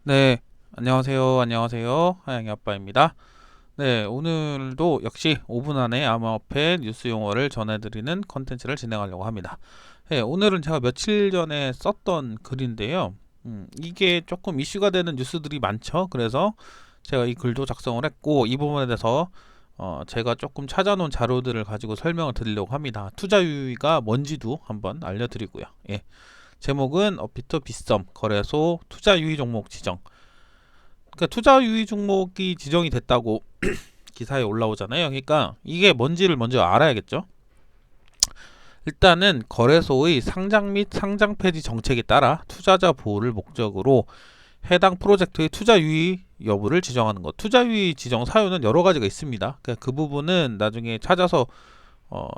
네, 안녕하세요. 안녕하세요. 하양이 아빠입니다. 네, 오늘도 역시 5분 안에 암호화폐 뉴스 용어를 전해드리는 컨텐츠를 진행하려고 합니다. 네, 오늘은 제가 며칠 전에 썼던 글인데요. 이게 조금 이슈가 되는 뉴스들이 많죠. 그래서 제가 이 글도 작성을 했고, 이 부분에 대해서 제가 조금 찾아놓은 자료들을 가지고 설명을 드리려고 합니다. 투자 유의가 뭔지도 한번 알려드리고요. 예. 제목은 업비트 빗썸 거래소 투자 유의 종목 지정. 그러니까 투자 유의 종목이 지정이 됐다고 기사에 올라오잖아요. 그러니까 이게 뭔지를 먼저 알아야겠죠. 일단은 거래소의 상장 및 상장 폐지 정책에 따라 투자자 보호를 목적으로 해당 프로젝트의 투자 유의 여부를 지정하는 것. 투자 유의 지정 사유는 여러 가지가 있습니다. 그러니까 그 부분은 나중에 찾아서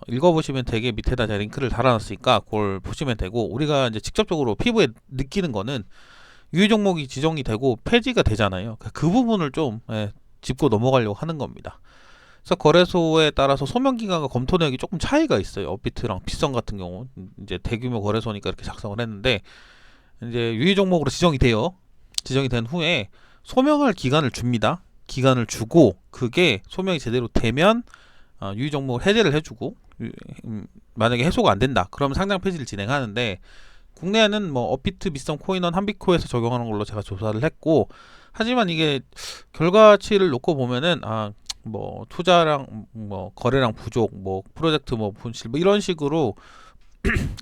읽어보시면 되게 밑에다 제가 링크를 달아놨으니까 그걸 보시면 되고, 우리가 이제 직접적으로 피부에 느끼는 거는 유의 종목이 지정이 되고 폐지가 되잖아요. 그 부분을 좀 짚고 넘어가려고 하는 겁니다. 그래서 거래소에 따라서 소명 기간과 검토 내역이 조금 차이가 있어요. 업비트랑 빗썸 같은 경우 이제 대규모 거래소니까 이렇게 작성을 했는데, 이제 유의 종목으로 지정이 된 후에 소명할 기간을 줍니다. 기간을 주고 그게 소명이 제대로 되면 유의 종목을 해제를 해주고, 만약에 해소가 안 된다 그러면 상장 폐지를 진행하는데, 국내에는 뭐 업비트, 빗썸, 코인원, 한비코에서 적용하는 걸로 제가 조사를 했고, 하지만 이게 결과치를 놓고 보면은 뭐 투자랑 뭐 거래량 부족, 뭐 프로젝트 뭐 분실 뭐 이런 식으로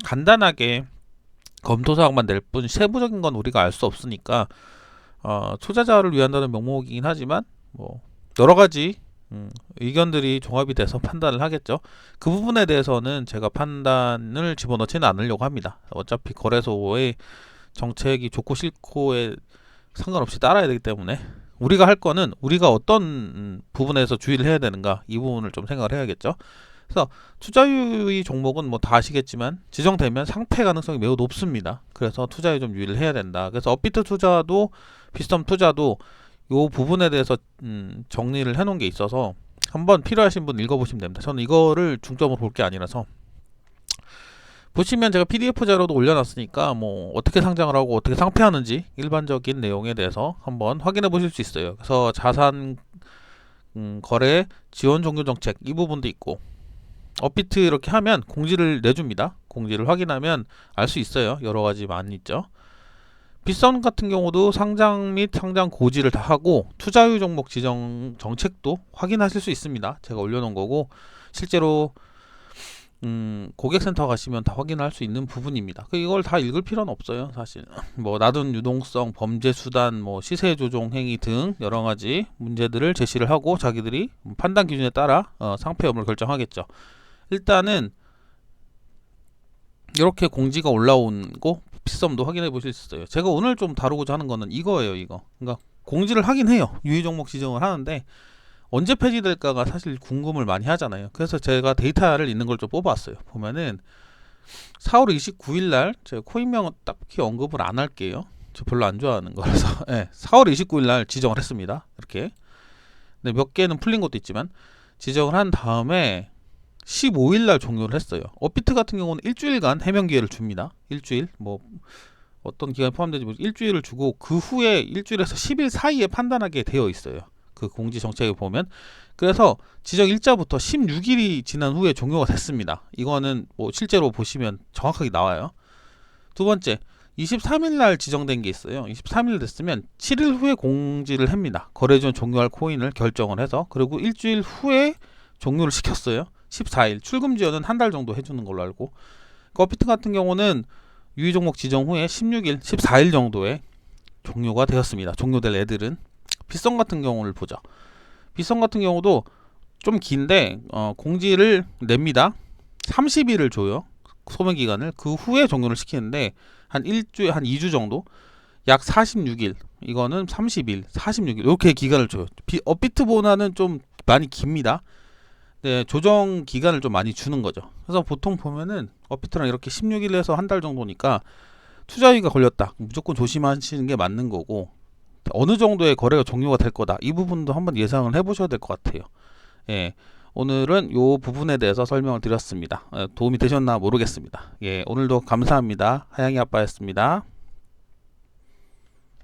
간단하게 검토 사항만 낼 뿐 세부적인 건 우리가 알 수 없으니까 투자자를 위한다는 명목이긴 하지만 뭐 여러 가지 의견들이 종합이 돼서 판단을 하겠죠. 그 부분에 대해서는 제가 판단을 집어넣지는 않으려고 합니다. 어차피 거래소의 정책이 좋고 싫고에 상관없이 따라야 되기 때문에, 우리가 할 거는 우리가 어떤 부분에서 주의를 해야 되는가, 이 부분을 좀 생각을 해야겠죠. 그래서 투자유의 종목은 뭐 다 아시겠지만 지정되면 상폐 가능성이 매우 높습니다. 그래서 투자에 좀 유의를 해야 된다. 그래서 업비트 투자도 빗썸 투자도 이 부분에 대해서 정리를 해놓은 게 있어서 한번 필요하신 분 읽어보시면 됩니다. 저는 이거를 중점으로 볼 게 아니라서. 보시면 제가 PDF 자료도 올려놨으니까 뭐 어떻게 상장을 하고 어떻게 상폐하는지 일반적인 내용에 대해서 한번 확인해 보실 수 있어요. 그래서 자산 거래 지원 종료 정책 이 부분도 있고, 업비트 이렇게 하면 공지를 내줍니다. 공지를 확인하면 알 수 있어요. 여러 가지 많이 있죠. 빗썸 같은 경우도 상장 및 상장 고지를 다 하고 투자유 종목 지정 정책도 확인하실 수 있습니다. 제가 올려놓은 거고, 실제로 고객센터 가시면 다 확인할 수 있는 부분입니다. 이걸 다 읽을 필요는 없어요, 사실. 뭐 나둔 유동성, 범죄 수단, 뭐 시세 조종 행위 등 여러 가지 문제들을 제시를 하고 자기들이 판단 기준에 따라 상패 여부를 결정하겠죠. 일단은 이렇게 공지가 올라온 거 빗썸도 확인해 보실 수 있어요. 제가 오늘 좀 다루고자 하는 거는 이거예요, 이거. 그러니까 공지를 하긴 해요. 유의 종목 지정을 하는데 언제 폐지될까가 사실 궁금을 많이 하잖아요. 그래서 제가 데이터를 있는 걸 좀 뽑아왔어요. 보면은 4월 29일 날 제가 코인명은 딱히 언급을 안 할게요. 저 별로 안 좋아하는 거라서. 네, 4월 29일 날 지정을 했습니다. 이렇게. 네, 몇 개는 풀린 것도 있지만 지정을 한 다음에 15일 날 종료를 했어요. 업비트 같은 경우는 일주일간 해명 기회를 줍니다. 일주일, 뭐 어떤 기간이 포함되지 모르겠지만 일주일을 주고 그 후에 일주일에서 10일 사이에 판단하게 되어 있어요. 그 공지 정책에 보면. 그래서 지정 일자부터 16일이 지난 후에 종료가 됐습니다. 이거는 뭐 실제로 보시면 정확하게 나와요. 두 번째, 23일 날 지정된 게 있어요. 23일 됐으면 7일 후에 공지를 합니다. 거래전 종료할 코인을 결정을 해서. 그리고 일주일 후에 종료를 시켰어요. 14일. 출금 지연은 한 달 정도 해주는 걸로 알고. 업비트 같은 경우는 유의 종목 지정 후에 16일, 14일 정도에 종료가 되었습니다. 종료될 애들은. 빗썸 같은 경우를 보죠. 빗썸 같은 경우도 좀 긴데 공지를 냅니다. 30일을 줘요. 소명 기간을. 그 후에 종료를 시키는데 한 일주일, 한 2주 정도, 약 46일, 이거는 30일, 46일 이렇게 기간을 줘요. 업비트보다는 좀 많이 깁니다. 네, 조정 기간을 좀 많이 주는 거죠. 그래서 보통 보면은 업비트랑 이렇게 16일에서 한 달 정도니까 투자위가 걸렸다, 무조건 조심하시는 게 맞는 거고, 어느 정도의 거래가 종료가 될 거다, 이 부분도 한번 예상을 해보셔야 될 것 같아요. 예, 오늘은 이 부분에 대해서 설명을 드렸습니다. 도움이 되셨나 모르겠습니다. 예, 오늘도 감사합니다. 하양이 아빠였습니다.